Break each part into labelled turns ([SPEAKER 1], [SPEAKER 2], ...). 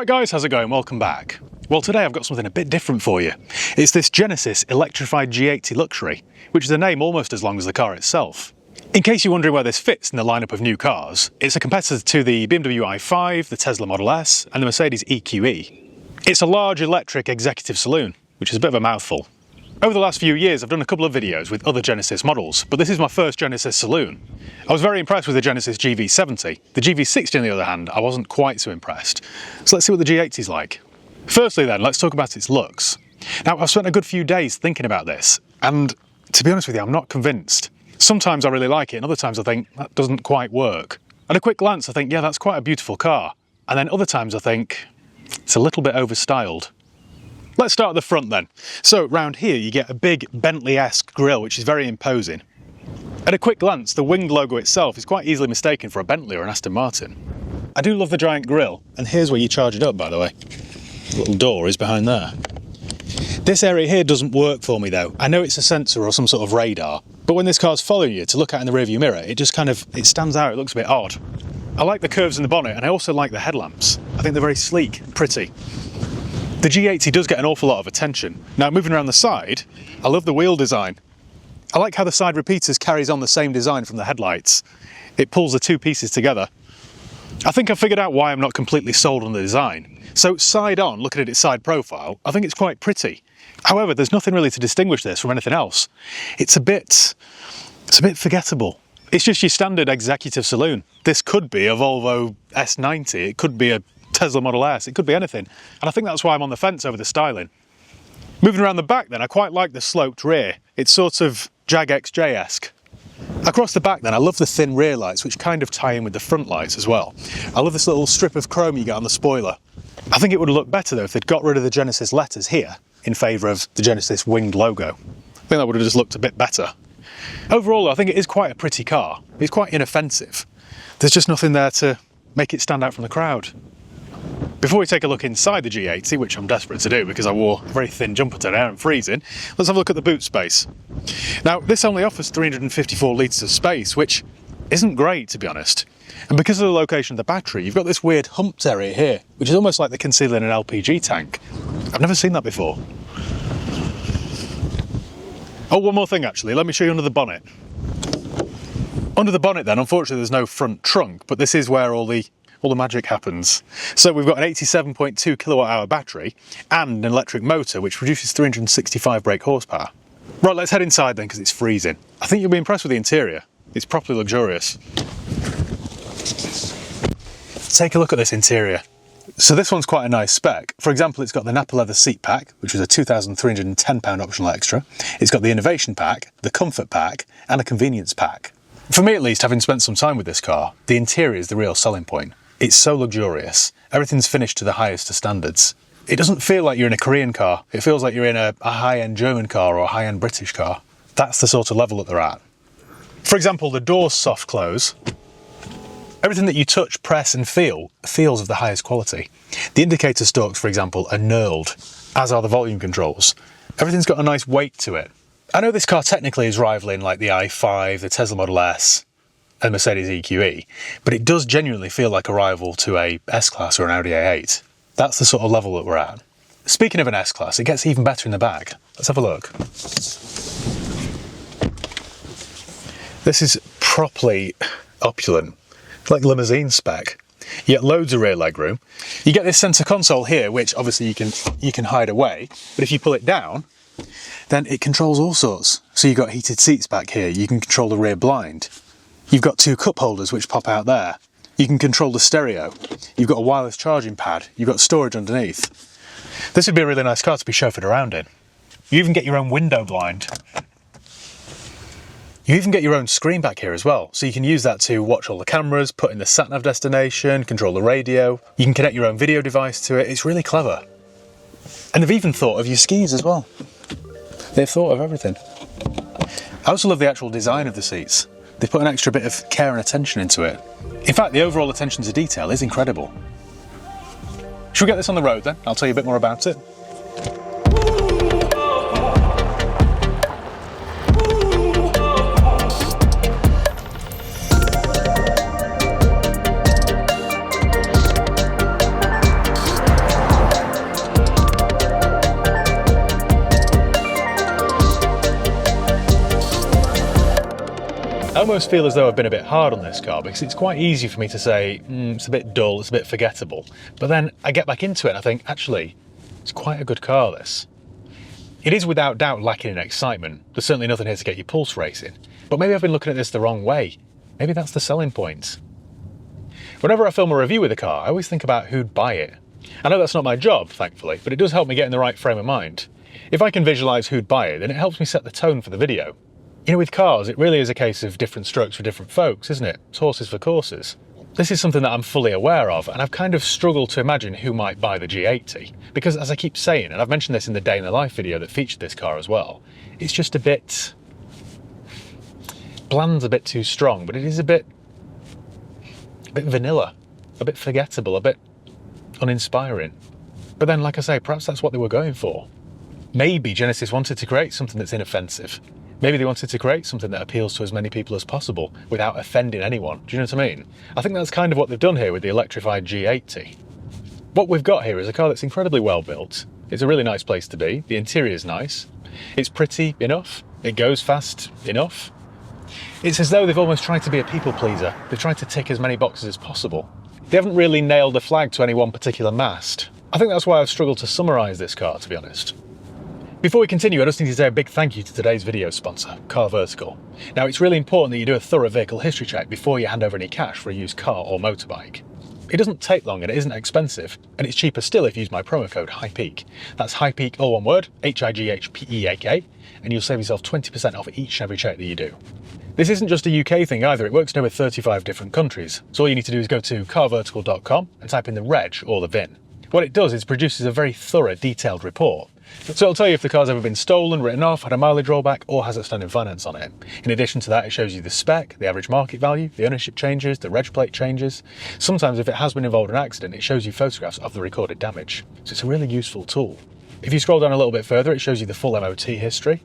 [SPEAKER 1] Right guys, how's it going? Welcome back. Well, today I've got something a bit different for you. It's this Genesis Electrified G80 Luxury, which is a name almost as long as the car itself. In case you're wondering where this fits in the lineup of new cars, it's a competitor to the BMW i5, the Tesla Model S, and the Mercedes EQE. It's a large electric executive saloon, which is a bit of a mouthful. Over the last few years, I've done a couple of videos with other Genesis models, but this is my first Genesis Saloon. I was very impressed with the Genesis GV70. The GV60, on the other hand, I wasn't quite so impressed. So let's see what the G80 is like. Firstly then, let's talk about its looks. Now, I've spent a good few days thinking about this, and to be honest with you, I'm not convinced. Sometimes I really like it, and other times I think, that doesn't quite work. At a quick glance, I think, yeah, that's quite a beautiful car. And then other times I think, it's a little bit overstyled. Let's start at the front then. So round here you get a big Bentley-esque grille, which is very imposing. At a quick glance, the winged logo itself is quite easily mistaken for a Bentley or an Aston Martin. I do love the giant grille, and here's where you charge it up, by the way. The little door is behind there. This area here doesn't work for me though. I know it's a sensor or some sort of radar, but when this car's following you to look at in the rearview mirror, it just it stands out, it looks a bit odd. I like the curves in the bonnet, and I also like the headlamps. I think they're very sleek and pretty. The G80 does get an awful lot of attention. Now, moving around the side, I love the wheel design. I like how the side repeaters carries on the same design from the headlights. It pulls the two pieces together. I think I've figured out why I'm not completely sold on the design. So side on, looking at its side profile, I think it's quite pretty. However, there's nothing really to distinguish this from anything else. It's a bit forgettable. It's just your standard executive saloon. This could be a Volvo S90, it could be a Tesla Model S, it could be anything. And I think that's why I'm on the fence over the styling. Moving around the back then, I quite like the sloped rear. It's sort of Jag XJ-esque. Across the back then, I love the thin rear lights, which kind of tie in with the front lights as well. I love this little strip of chrome you get on the spoiler. I think it would have looked better though if they'd got rid of the Genesis letters here in favour of the Genesis winged logo. I think that would have just looked a bit better. Overall, I think it is quite a pretty car. It's quite inoffensive. There's just nothing there to make it stand out from the crowd. Before we take a look inside the G80, which I'm desperate to do because I wore a very thin jumper today and I'm freezing, let's have a look at the boot space. Now, this only offers 354 litres of space, which isn't great, to be honest. And because of the location of the battery, you've got this weird humped area here, which is almost like the concealer in an LPG tank. I've never seen that before. Oh, one more thing actually, let me show you under the bonnet. Under the bonnet then, unfortunately there's no front trunk, but this is where all the magic happens. So we've got an 87.2 kilowatt hour battery and an electric motor which produces 365 brake horsepower. Right, let's head inside then because it's freezing. I think you'll be impressed with the interior. It's properly luxurious. Take a look at this interior. So this one's quite a nice spec. For example, it's got the Napa leather seat pack, which is a £2,310 optional extra. It's got the innovation pack, the comfort pack, and a convenience pack. For me at least, having spent some time with this car, the interior is the real selling point. It's so luxurious. Everything's finished to the highest of standards. It doesn't feel like you're in a Korean car. It feels like you're in a high-end German car or a high-end British car. That's the sort of level that they're at. For example, the doors soft close. Everything that you touch, press and feel feels of the highest quality. The indicator stalks, for example, are knurled, as are the volume controls. Everything's got a nice weight to it. I know this car technically is rivaling like the i5, the Tesla Model S and Mercedes EQE, but it does genuinely feel like a rival to a S-Class or an Audi A8. That's the sort of level that we're at. Speaking of an S-Class, it gets even better in the back. Let's have a look. This is properly opulent, like limousine spec. You get loads of rear legroom. You get this centre console here, which obviously you can hide away, but if you pull it down, then it controls all sorts. So you've got heated seats back here, you can control the rear blind. You've got two cup holders which pop out there. You can control the stereo. You've got a wireless charging pad. You've got storage underneath. This would be a really nice car to be chauffeured around in. You even get your own window blind. You even get your own screen back here as well, so you can use that to watch all the cameras, put in the sat-nav destination, control the radio. You can connect your own video device to it. It's really clever. And they've even thought of your skis as well. They've thought of everything. I also love the actual design of the seats. They've put an extra bit of care and attention into it. In fact, the overall attention to detail is incredible. Should we get this on the road then? I'll tell you a bit more about it. I almost feel as though I've been a bit hard on this car because it's quite easy for me to say, it's a bit dull, it's a bit forgettable. But then I get back into it and I think, actually, it's quite a good car, this. It is without doubt lacking in excitement. There's certainly nothing here to get your pulse racing. But maybe I've been looking at this the wrong way. Maybe that's the selling point. Whenever I film a review with a car, I always think about who'd buy it. I know that's not my job, thankfully, but it does help me get in the right frame of mind. If I can visualise who'd buy it, then it helps me set the tone for the video. You know, with cars, it really is a case of different strokes for different folks, isn't it? It's horses for courses. This is something that I'm fully aware of, and I've kind of struggled to imagine who might buy the G80. Because as I keep saying, and I've mentioned this in the day in the life video that featured this car as well, it's just a bit... bland's a bit too strong, but it is a bit vanilla, a bit forgettable, a bit uninspiring. But then, like I say, perhaps that's what they were going for. Maybe Genesis wanted to create something that's inoffensive. Maybe they wanted to create something that appeals to as many people as possible without offending anyone. Do you know what I mean? I think that's kind of what they've done here with the Electrified G80. What we've got here is a car that's incredibly well built. It's a really nice place to be. The interior is nice. It's pretty enough. It goes fast enough. It's as though they've almost tried to be a people pleaser. They've tried to tick as many boxes as possible. They haven't really nailed the flag to any one particular mast. I think that's why I've struggled to summarise this car, to be honest. Before we continue, I just need to say a big thank you to today's video sponsor, Car Vertical. Now, it's really important that you do a thorough vehicle history check before you hand over any cash for a used car or motorbike. It doesn't take long and it isn't expensive, and it's cheaper still if you use my promo code HIGHPEAK. That's HIGHPEAK, all one word, HIGHPEAK, and you'll save yourself 20% off each and every check that you do. This isn't just a UK thing either, it works now with 35 different countries. So all you need to do is go to carvertical.com and type in the reg or the VIN. What it does is it produces a very thorough, detailed report. So it'll tell you if the car's ever been stolen, written off, had a mileage rollback, or has outstanding finance on it. In addition to that, it shows you the spec, the average market value, the ownership changes, the reg plate changes. Sometimes if it has been involved in an accident, it shows you photographs of the recorded damage. So it's a really useful tool. If you scroll down a little bit further, it shows you the full MOT history.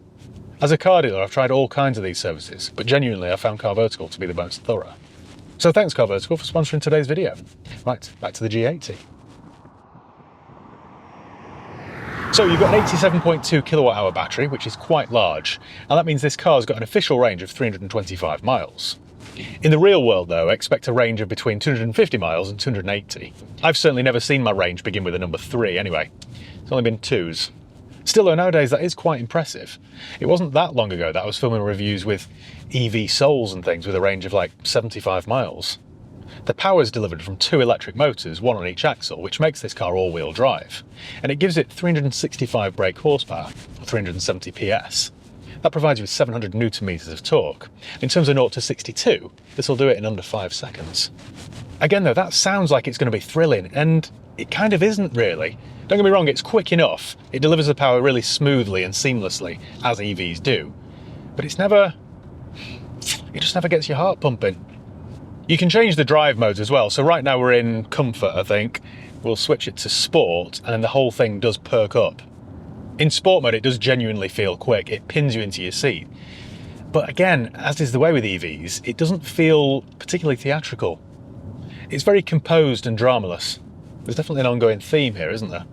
[SPEAKER 1] As a car dealer, I've tried all kinds of these services, but genuinely I found Car Vertical to be the most thorough. So thanks Car Vertical for sponsoring today's video. Right, back to the G80. So you've got an 87.2 kilowatt hour battery, which is quite large, and that means this car's got an official range of 325 miles. In the real world though, expect a range of between 250 miles and 280. I've certainly never seen my range begin with a number 3 anyway. It's only been 2s. Still though, nowadays that is quite impressive. It wasn't that long ago that I was filming reviews with EV Souls and things with a range of like 75 miles. The power is delivered from 2 electric motors, one on each axle, which makes this car all-wheel drive. And it gives it 365 brake horsepower, or 370 PS. That provides you with 700 newton meters of torque. In terms of 0 to 62, this will do it in under 5 seconds. Again though, that sounds like it's going to be thrilling, and it kind of isn't really. Don't get me wrong, it's quick enough. It delivers the power really smoothly and seamlessly, as EVs do. But it just never gets your heart pumping. You can change the drive modes as well. So right now we're in comfort, I think. We'll switch it to sport, and then the whole thing does perk up. In sport mode, it does genuinely feel quick. It pins you into your seat. But again, as is the way with EVs, it doesn't feel particularly theatrical. It's very composed and dramaless. There's definitely an ongoing theme here, isn't there?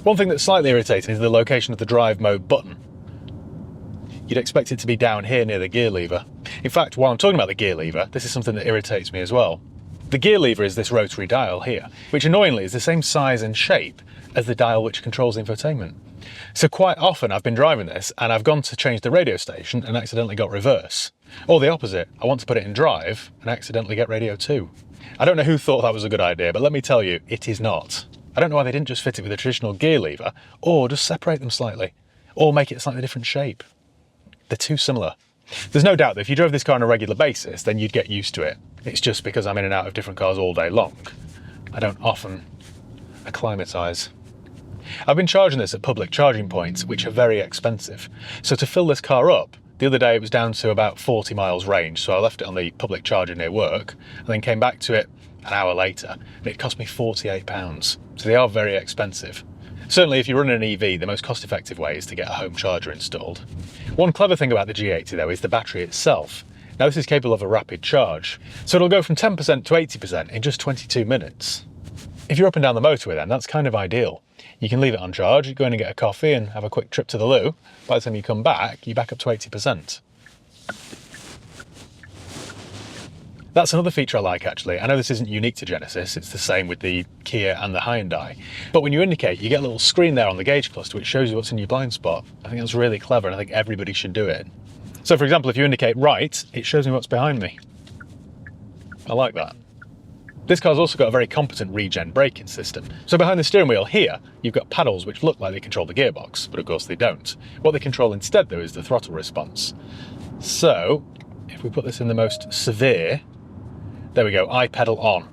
[SPEAKER 1] One thing that's slightly irritating is the location of the drive mode button. You'd expect it to be down here near the gear lever. In fact, while I'm talking about the gear lever, this is something that irritates me as well. The gear lever is this rotary dial here, which annoyingly is the same size and shape as the dial which controls the infotainment. So quite often I've been driving this and I've gone to change the radio station and accidentally got reverse. Or the opposite, I want to put it in drive and accidentally get radio 2. I don't know who thought that was a good idea, but let me tell you, it is not. I don't know why they didn't just fit it with a traditional gear lever, or just separate them slightly, or make it a slightly different shape. They're too similar. There's no doubt that if you drove this car on a regular basis, then you'd get used to it. It's just because I'm in and out of different cars all day long. I don't often acclimatise. I've been charging this at public charging points, which are very expensive. So to fill this car up, the other day it was down to about 40 miles range, so I left it on the public charger near work, and then came back to it an hour later, and it cost me £48. So they are very expensive. Certainly if you're running an EV, the most cost-effective way is to get a home charger installed. One clever thing about the G80 though is the battery itself. Now this is capable of a rapid charge, so it'll go from 10% to 80% in just 22 minutes. If you're up and down the motorway then, that's kind of ideal. You can leave it on charge, go in and get a coffee and have a quick trip to the loo. By the time you come back, you're back up to 80%. That's another feature I like actually. I know this isn't unique to Genesis, it's the same with the Kia and the Hyundai. But when you indicate, you get a little screen there on the gauge cluster which shows you what's in your blind spot. I think that's really clever and I think everybody should do it. So for example, if you indicate right, it shows me what's behind me. I like that. This car's also got a very competent regen braking system. So behind the steering wheel here, you've got paddles which look like they control the gearbox, but of course they don't. What they control instead though is the throttle response. So if we put this in the most severe, there we go, I pedal on.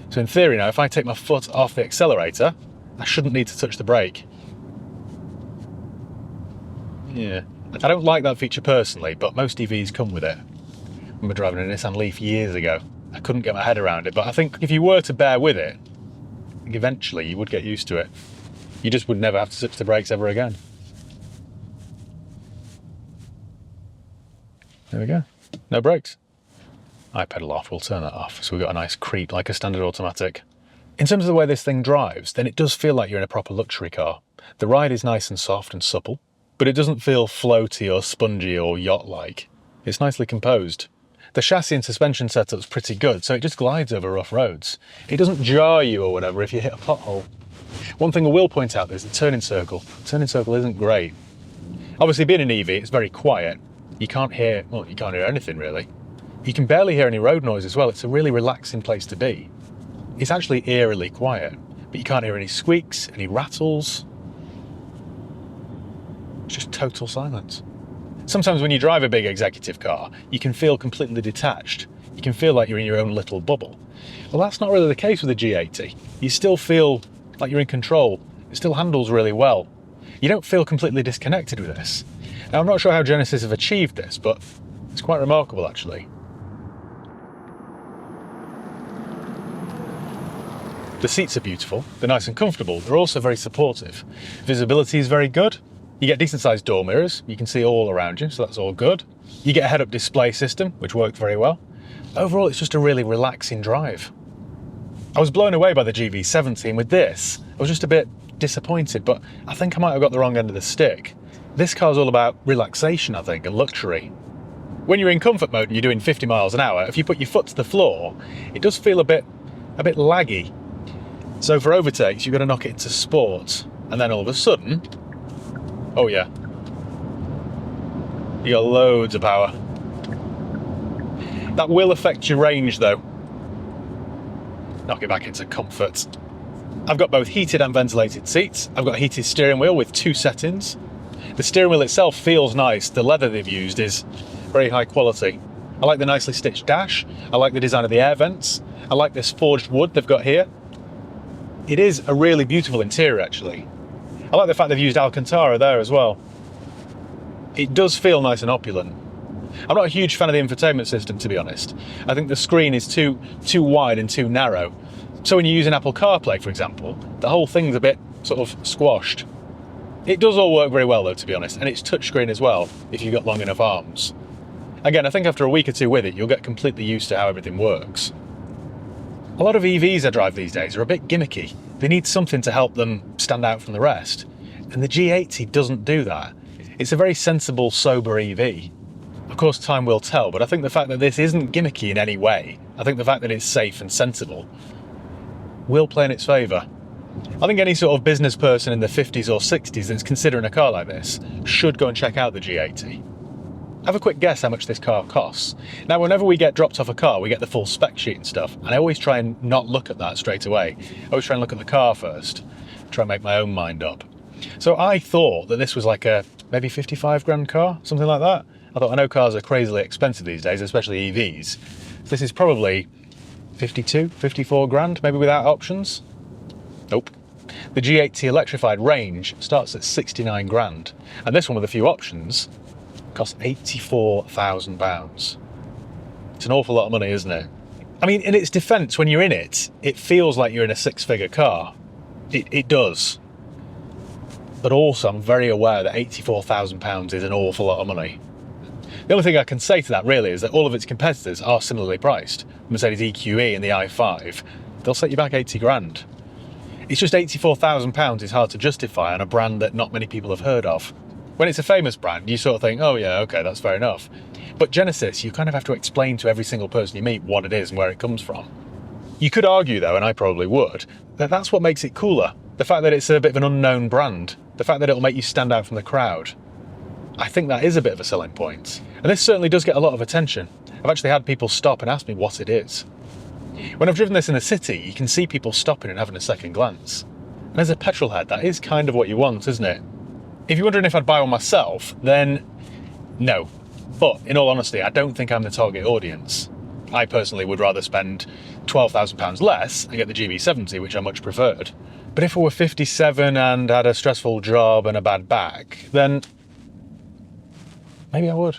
[SPEAKER 1] So in theory now, if I take my foot off the accelerator, I shouldn't need to touch the brake. Yeah, I don't like that feature personally, but most EVs come with it. I remember driving a Nissan Leaf years ago. I couldn't get my head around it, but I think if you were to bear with it, I think eventually you would get used to it. You just would never have to touch the brakes ever again. There we go, no brakes. I pedal off, we'll turn that off. So we've got a nice creep like a standard automatic. In terms of the way this thing drives, then it does feel like you're in a proper luxury car. The ride is nice and soft and supple, but it doesn't feel floaty or spongy or yacht-like. It's nicely composed. The chassis and suspension setup's pretty good, so it just glides over rough roads. It doesn't jar you or whatever if you hit a pothole. One thing I will point out is the turning circle. The turning circle isn't great. Obviously being an EV, it's very quiet. You can't hear anything really. You can barely hear any road noise as well. It's a really relaxing place to be. It's actually eerily quiet, but you can't hear any squeaks, any rattles. It's just total silence. Sometimes when you drive a big executive car, you can feel completely detached. You can feel like you're in your own little bubble. Well, that's not really the case with the G80. You still feel like you're in control. It still handles really well. You don't feel completely disconnected with this. Now, I'm not sure how Genesis have achieved this, but it's quite remarkable actually. The seats are beautiful, they're nice and comfortable, they're also very supportive. Visibility is very good. You get decent sized door mirrors, you can see all around you, so that's all good. You get a head-up display system, which worked very well. Overall, it's just a really relaxing drive. I was blown away by the GV70, and with this, I was just a bit disappointed, but I think I might have got the wrong end of the stick. This car's all about relaxation, I think, and luxury. When you're in comfort mode and you're doing 50 miles an hour, if you put your foot to the floor, it does feel a bit laggy. So for overtakes, you've got to knock it into sport, and then all of a sudden, oh yeah, you got loads of power. That will affect your range though. Knock it back into comfort. I've got both heated and ventilated seats. I've got a heated steering wheel with 2 settings. The steering wheel itself feels nice. The leather they've used is very high quality. I like the nicely stitched dash. I like the design of the air vents. I like this forged wood they've got here. It is a really beautiful interior actually. I like the fact they've used Alcantara there as well. It does feel nice and opulent. I'm not a huge fan of the infotainment system, to be honest. I think the screen is too wide and too narrow. So when you use an Apple CarPlay, for example, the whole thing's a bit sort of squashed. It does all work very well though, to be honest, and it's touchscreen as well, if you've got long enough arms. Again, I think after a week or two with it, you'll get completely used to how everything works. A lot of EVs I drive these days are a bit gimmicky. They need something to help them stand out from the rest. And the G80 doesn't do that. It's a very sensible, sober EV. Of course, time will tell, but I think the fact that this isn't gimmicky in any way, I think the fact that it's safe and sensible, will play in its favour. I think any sort of business person in the 50s or 60s that's considering a car like this should go and check out the G80. Have a quick guess how much this car costs. Now, whenever we get dropped off a car, we get the full spec sheet and stuff, and I always try and not look at that straight away. I always try and look at the car first, try and make my own mind up. So I thought that this was like a maybe 55 grand car, something like that. I thought, I know cars are crazily expensive these days, especially EVs. So this is probably 52, 54 grand, maybe without options. Nope. The G80 Electrified range starts at 69 grand, and this one with a few options costs £84,000. It's an awful lot of money, isn't it? I mean, in its defence, when you're in it, it feels like you're in a 6-figure car. It does. But also, I'm very aware that £84,000 is an awful lot of money. The only thing I can say to that really is that all of its competitors are similarly priced. Mercedes EQE and the i5, they'll set you back 80 grand. It's just £84,000 is hard to justify on a brand that not many people have heard of. When it's a famous brand, you sort of think, oh yeah, okay, that's fair enough. But Genesis, you kind of have to explain to every single person you meet what it is and where it comes from. You could argue though, and I probably would, that that's what makes it cooler. The fact that it's a bit of an unknown brand, the fact that it'll make you stand out from the crowd. I think that is a bit of a selling point. And this certainly does get a lot of attention. I've actually had people stop and ask me what it is. When I've driven this in the city, you can see people stopping and having a second glance. And as a petrol head, that is kind of what you want, isn't it? If you're wondering if I'd buy one myself, then no. But in all honesty, I don't think I'm the target audience. I personally would rather spend £12,000 less and get the GB70, which I much preferred. But if I were 57 and had a stressful job and a bad back, then maybe I would.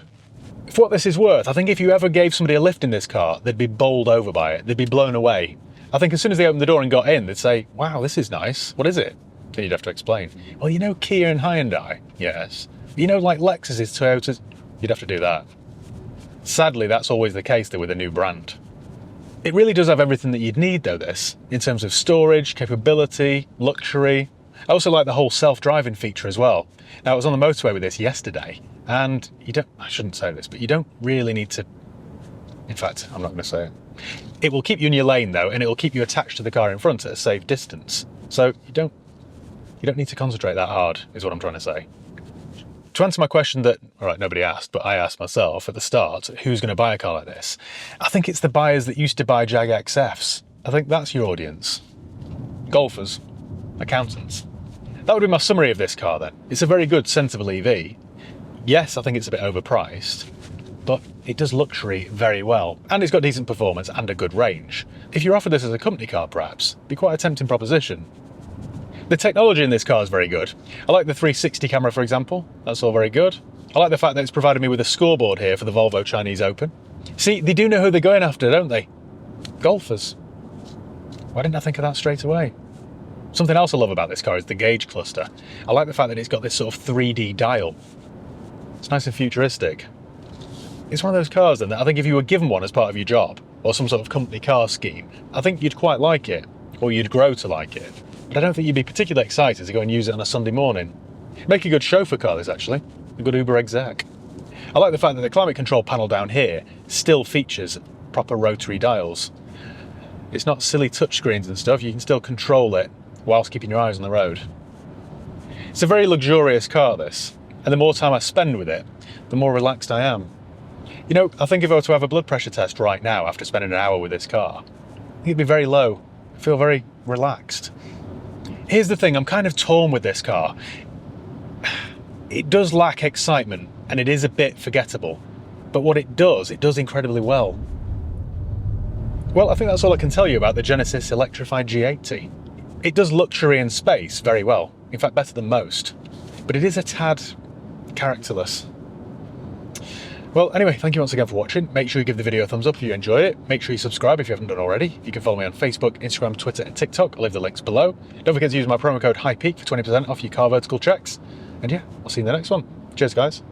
[SPEAKER 1] For what this is worth, I think if you ever gave somebody a lift in this car, they'd be bowled over by it. They'd be blown away. I think as soon as they opened the door and got in, they'd say, wow, this is nice. What is it? Then you'd have to explain. Well, you know Kia and Hyundai? Yes. You know, like Lexus's, Toyotas? You'd have to do that. Sadly, that's always the case though with a new brand. It really does have everything that you'd need though, this, in terms of storage, capability, luxury. I also like the whole self-driving feature as well. Now, I was on the motorway with this yesterday, and I shouldn't say this, but you don't really need to, in fact, I'm not going to say it. It will keep you in your lane though, and it will keep you attached to the car in front at a safe distance. So you don't need to concentrate that hard, is what I'm trying to say. To answer my question that, all right, nobody asked, but I asked myself at the start, who's going to buy a car like this? I think it's the buyers that used to buy Jag XFs. I think that's your audience. Golfers, accountants. That would be my summary of this car then. It's a very good, sensible EV. Yes, I think it's a bit overpriced, but it does luxury very well. And it's got decent performance and a good range. If you're offered this as a company car perhaps, it'd be quite a tempting proposition. The technology in this car is very good. I like the 360 camera, for example. That's all very good. I like the fact that it's provided me with a scoreboard here for the Volvo Chinese Open. See, they do know who they're going after, don't they? Golfers. Why didn't I think of that straight away? Something else I love about this car is the gauge cluster. I like the fact that it's got this sort of 3D dial. It's nice and futuristic. It's one of those cars then that I think if you were given one as part of your job, or some sort of company car scheme, I think you'd quite like it, or you'd grow to like it. But I don't think you'd be particularly excited to go and use it on a Sunday morning. It'd make a good chauffeur car, this actually. A good Uber exec. I like the fact that the climate control panel down here still features proper rotary dials. It's not silly touchscreens and stuff, you can still control it whilst keeping your eyes on the road. It's a very luxurious car, this. And the more time I spend with it, the more relaxed I am. You know, I think if I were to have a blood pressure test right now after spending an hour with this car, I think it'd be very low. I feel very relaxed. Here's the thing, I'm kind of torn with this car. It does lack excitement and it is a bit forgettable, but what it does incredibly well. Well, I think that's all I can tell you about the Genesis Electrified G80. It does luxury and space very well, in fact better than most, but it is a tad characterless. Well, anyway, thank you once again for watching. Make sure you give the video a thumbs up if you enjoyed it. Make sure you subscribe if you haven't done already. You can follow me on Facebook, Instagram, Twitter and TikTok. I'll leave the links below. Don't forget to use my promo code HIGHPEAK for 20% off your car vertical checks. And yeah, I'll see you in the next one. Cheers, guys.